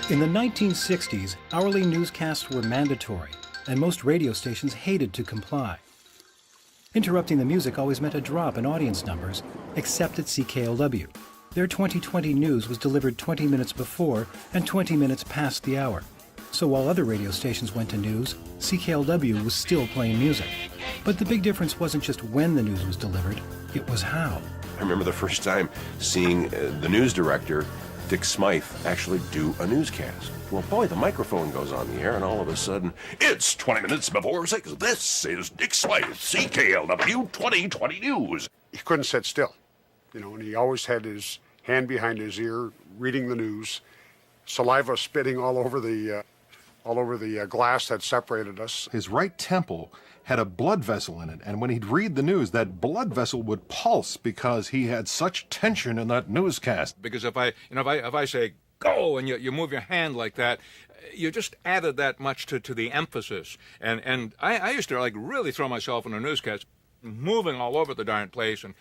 In the 1960s, hourly newscasts were mandatory, and most radio stations hated to comply. Interrupting the music always meant a drop in audience numbers, except at CKLW. Their 2020 news was delivered 20 minutes before and 20 minutes past the hour. So while other radio stations went to news, CKLW was still playing music. But the big difference wasn't just when the news was delivered, it was how. I remember the first time seeing the news director, Dick Smythe, actually do a newscast. Well, boy, the microphone goes on the air, and all of a sudden, it's 20 minutes before 6. This is Dick Smythe, CKLW 2020 News. He couldn't sit still, and he always had his hand behind his ear, reading the news, saliva spitting all over the glass that separated us. His right temple had a blood vessel in it, and when he'd read the news, that blood vessel would pulse because he had such tension in that newscast. Because if I say go and you move your hand like that, you just added that much to the emphasis. And I used to really throw myself in a newscast, moving all over the darn place, and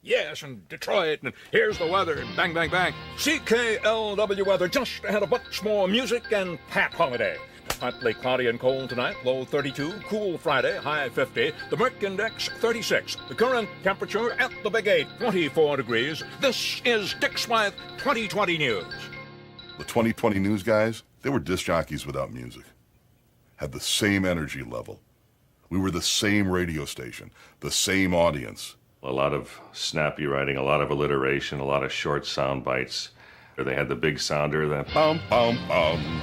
yes, and Detroit, and here's the weather, and bang, bang, bang. CKLW weather just ahead of much more music and Pat Holiday. Partly cloudy and cold tonight, low 32, cool Friday, high 50. The Merc Index, 36. The current temperature at the Big 8, 24 degrees. This is Dick Smythe 2020 News. The 2020 News guys, they were disc jockeys without music. Had the same energy level. We were the same radio station, the same audience. A lot of snappy writing, a lot of alliteration, a lot of short sound bites. They had the big sounder, the bum, bum, bum.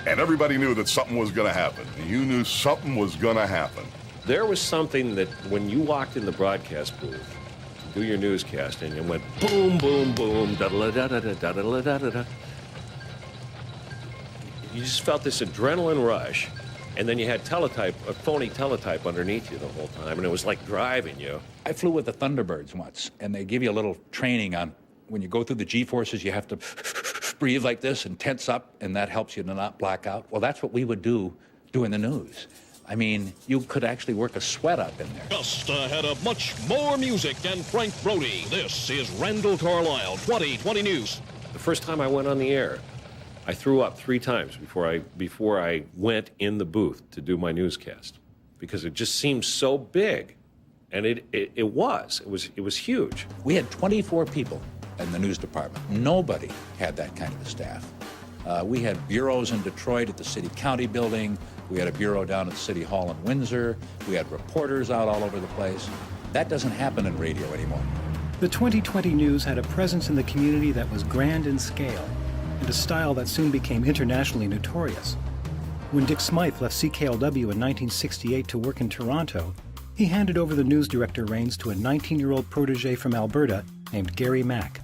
And everybody knew that something was going to happen. You knew something was going to happen. There was something that when you walked in the broadcast booth to do your newscast and it went boom, boom, boom, da-da-da-da-da-da-da-da-da-da. You just felt this adrenaline rush, and then you had teletype, a phony teletype underneath you the whole time, and it was like driving you. I flew with the Thunderbirds once, and they give you a little training on when you go through the G-forces, you have to breathe like this and tense up, and that helps you to not black out. Well, that's what we would do doing the news. I mean, you could actually work a sweat up in there. Just ahead of much more music and Frank Brody, this is Randall Carlisle, 2020 News. The first time I went on the air, I threw up 3 times before I went in the booth to do my newscast, because it just seemed so big, and it was huge. We had 24 people in the news department. Nobody had that kind of a staff. We had bureaus in Detroit at the city-county building. We had a bureau down at City Hall in Windsor. We had reporters out all over the place. That doesn't happen in radio anymore. The 2020 News had a presence in the community that was grand in scale, and a style that soon became internationally notorious. When Dick Smythe left CKLW in 1968 to work in Toronto, he handed over the news director reins to a 19-year-old protege from Alberta named Gary Mack.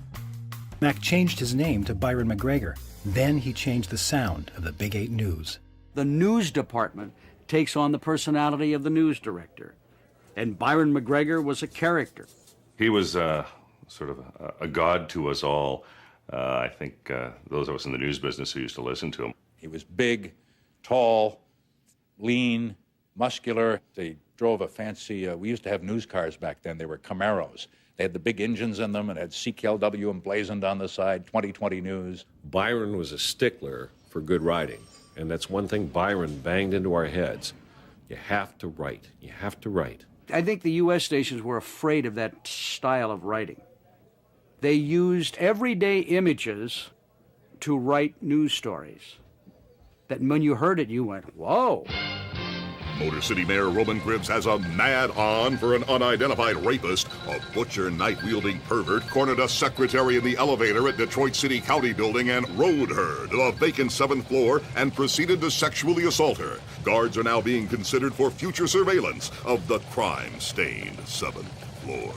Mack changed his name to Byron McGregor. Then he changed the sound of the Big 8 News. The news department takes on the personality of the news director, and Byron McGregor was a character. He was sort of a god to us all. I think those of us in the news business who used to listen to him. He was big, tall, lean, muscular. They drove a fancy, we used to have news cars back then. They were Camaros. They had the big engines in them and had CKLW emblazoned on the side, 2020 News. Byron was a stickler for good writing, and that's one thing Byron banged into our heads. You have to write. You have to write. I think the U.S. stations were afraid of that style of writing. They used everyday images to write news stories. That when you heard it, you went, whoa. Motor City Mayor Roman Gribbs has a mad on for an unidentified rapist. A butcher, knife-wielding pervert cornered a secretary in the elevator at Detroit City County Building and rode her to the vacant 7th floor and proceeded to sexually assault her. Guards are now being considered for future surveillance of the crime-stained 7th floor.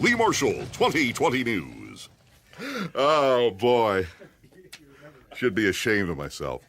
Lee Marshall, 2020 News. Oh, boy. Should be ashamed of myself.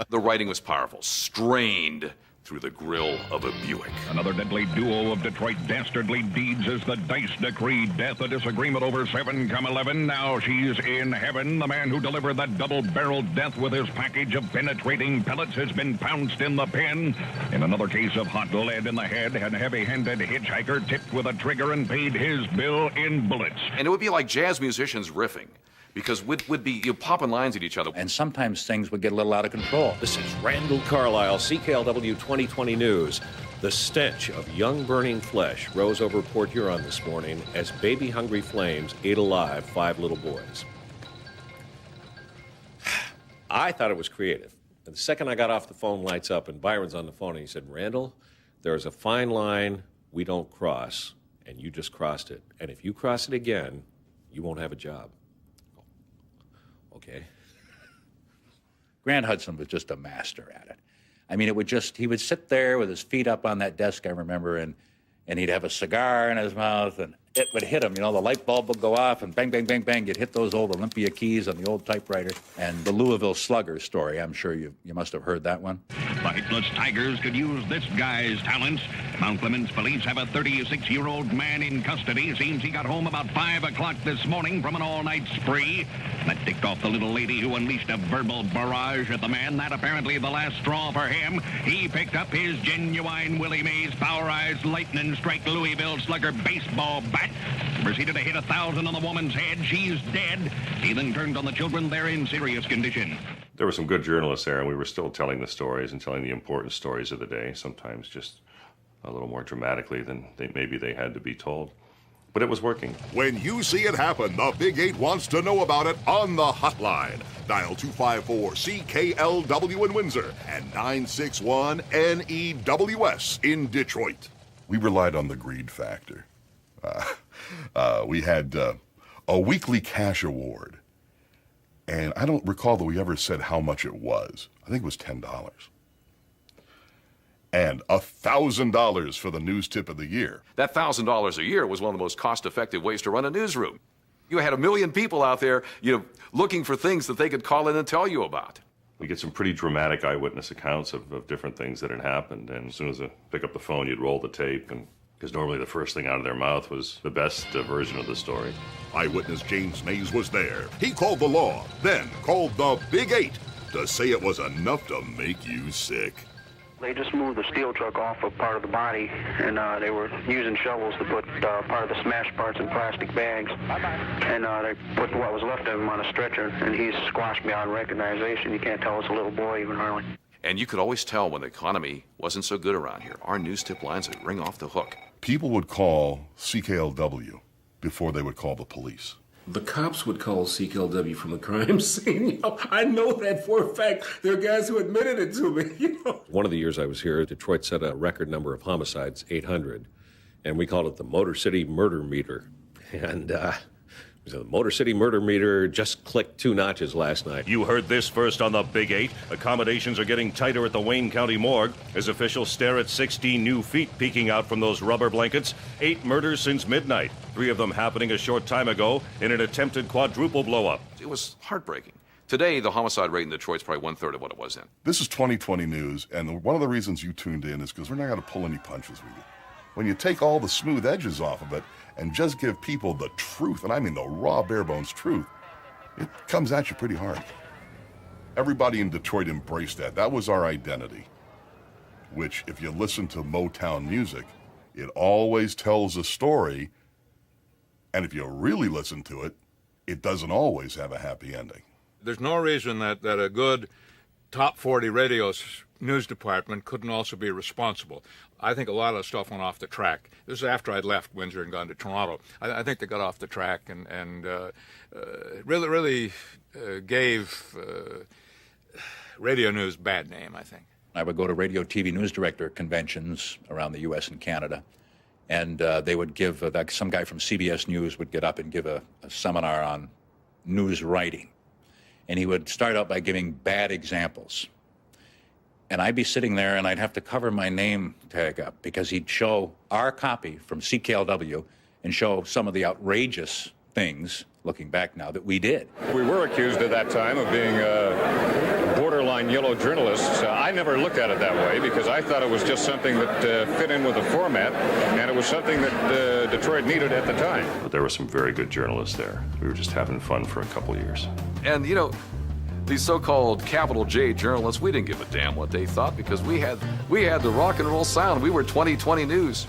The writing was powerful, strained through the grill of a Buick. Another deadly duo of Detroit dastardly deeds as the dice decreed death. A disagreement over 7,11. Now she's in heaven. The man who delivered that double-barreled death with his package of penetrating pellets has been pounced in the pen. In another case of hot lead in the head, a heavy-handed hitchhiker tipped with a trigger and paid his bill in bullets. And it would be like jazz musicians riffing. because we'd be popping lines at each other. And sometimes things would get a little out of control. This is Randall Carlisle, CKLW 2020 News. The stench of young burning flesh rose over Port Huron this morning as baby-hungry flames ate alive 5 little boys. I thought it was creative. And the second I got off, the phone lights up, and Byron's on the phone, and he said, Randall, there's a fine line we don't cross, and you just crossed it. And if you cross it again, you won't have a job. Okay. Grant Hudson was just a master at it. I mean, he would sit there with his feet up on that desk, I remember, and he'd have a cigar in his mouth, and it would hit him. You know, the light bulb would go off, and bang, bang, bang, bang, you'd hit those old Olympia keys on the old typewriter. And the Louisville Slugger story, I'm sure you must have heard that one. The hitless Tigers could use this guy's talents. Mount Clemens police have a 36-year-old man in custody. Seems he got home about 5 o'clock this morning from an all-night spree. That ticked off the little lady who unleashed a verbal barrage at the man. That apparently the last straw for him. He picked up his genuine Willie Mays Powerized Lightning Strike Louisville Slugger baseball bat. Proceeded to hit 1,000 on the woman's head. She's dead. He then turned on the children. They're in serious condition. There were some good journalists there, and we were still telling the stories and telling the important stories of the day, sometimes just a little more dramatically than maybe they had to be told. But it was working. When you see it happen, the Big 8 wants to know about it on the hotline. Dial 254-CKLW in Windsor and 961-NEWS in Detroit. We relied on the greed factor. We had a weekly cash award, and I don't recall that we ever said how much it was. I think it was $10. And $1,000 for the news tip of the year. That $1,000 a year was one of the most cost-effective ways to run a newsroom. You had 1 million people out there, looking for things that they could call in and tell you about. We get some pretty dramatic eyewitness accounts of different things that had happened, and as soon as I pick up the phone, you'd roll the tape, and because normally the first thing out of their mouth was the best version of the story. Eyewitness James Mays was there. He called the law, then called the Big 8 to say it was enough to make you sick. They just moved the steel truck off of part of the body, and they were using shovels to put part of the smashed parts in plastic bags. And they put what was left of him on a stretcher, and he's squashed beyond recognition. You can't tell it's a little boy even hardly. And you could always tell when the economy wasn't so good around here. Our news tip lines would ring off the hook. People would call CKLW before they would call the police. The cops would call CKLW from the crime scene. I know that for a fact. There are guys who admitted it to me. One of the years I was here, Detroit set a record number of homicides, 800, and we called it the Motor City Murder Meter. And the Motor City Murder Meter just clicked 2 notches last night. You heard this first on the Big 8. Accommodations are getting tighter at the Wayne County morgue as officials stare at 16 new feet peeking out from those rubber blankets. 8 murders since midnight, 3 of them happening a short time ago in an attempted quadruple blow-up. It was heartbreaking. Today, the homicide rate in Detroit's probably 1/3 of what it was then. This is 2020 News, and one of the reasons you tuned in is because we're not going to pull any punches with you. When you take all the smooth edges off of it and just give people the truth, and I mean the raw, bare-bones truth, it comes at you pretty hard. Everybody in Detroit embraced that. That was our identity, which, if you listen to Motown music, it always tells a story, and if you really listen to it, it doesn't always have a happy ending. There's no reason that a good top 40 radio news department couldn't also be responsible. I think a lot of stuff went off the track. This is after I'd left Windsor and gone to Toronto. I think they got off the track and really gave radio news bad name, I think. I would go to radio TV news director conventions around the U.S. and Canada, and they would give, some guy from CBS News would get up and give a seminar on news writing. And he would start out by giving bad examples. And I'd be sitting there and I'd have to cover my name tag up because he'd show our copy from CKLW and show some of the outrageous things, looking back now, that we did. We were accused at that time of being borderline yellow journalists. I never looked at it that way because I thought it was just something that fit in with the format, and it was something that Detroit needed at the time. But there were some very good journalists there. We were just having fun for a couple years. And, these so-called capital J journalists, we didn't give a damn what they thought because we had the rock and roll sound. We were 2020 News.